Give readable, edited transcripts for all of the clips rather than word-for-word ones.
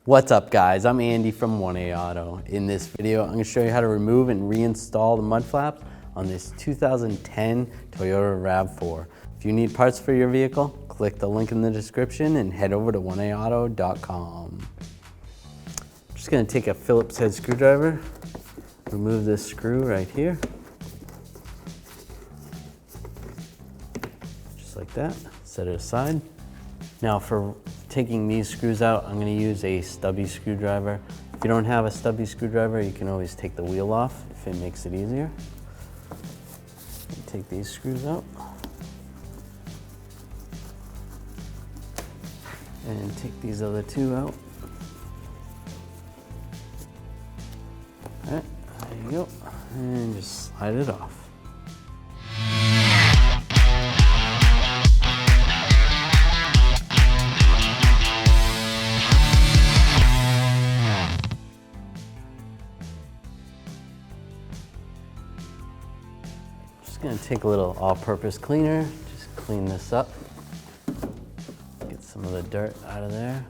What's up guys, I'm Andy from 1A Auto. In this video, I'm going to show you how to remove and reinstall the mud flaps on this 2010 Toyota Rav4. If you need parts for your vehicle, click the link in the description and head over to 1aauto.com. I'm just going to take a Phillips head screwdriver, remove this screw right here. Just like that, set it aside. Now for taking these screws out, I'm going to use a stubby screwdriver. If you don't have a stubby screwdriver, you can always take the wheel off if it makes it easier. Take these screws out. And take these other two out. All right, there you go. And just slide it off. Just gonna take a little all-purpose cleaner, just clean this up. Get some of the dirt out of there.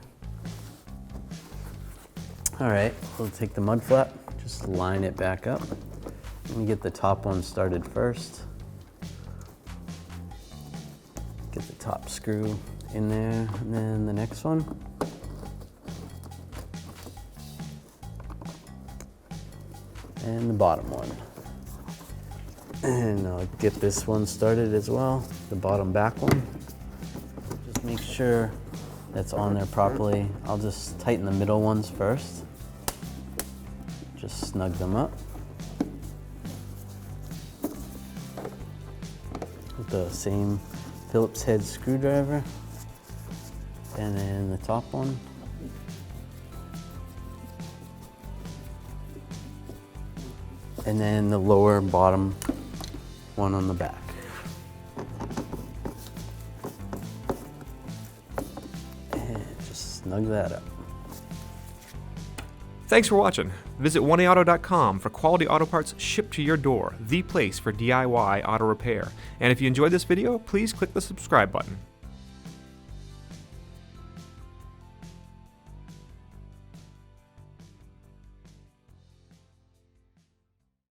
All right, we'll take the mud flap, just line it back up. Let me get the top one started first. Get the top screw in there, and then the next one. And the bottom one. And I'll get this one started as well, the bottom back one. Just make sure that's on there properly. I'll just tighten the middle ones first. Just snug them up. With the same Phillips head screwdriver. And then the top one. And then the lower bottom one on the back. And just snug that up. Thanks for watching. Visit 1aauto.com for quality auto parts shipped to your door, the place for DIY auto repair. And if you enjoyed this video, please click the subscribe button.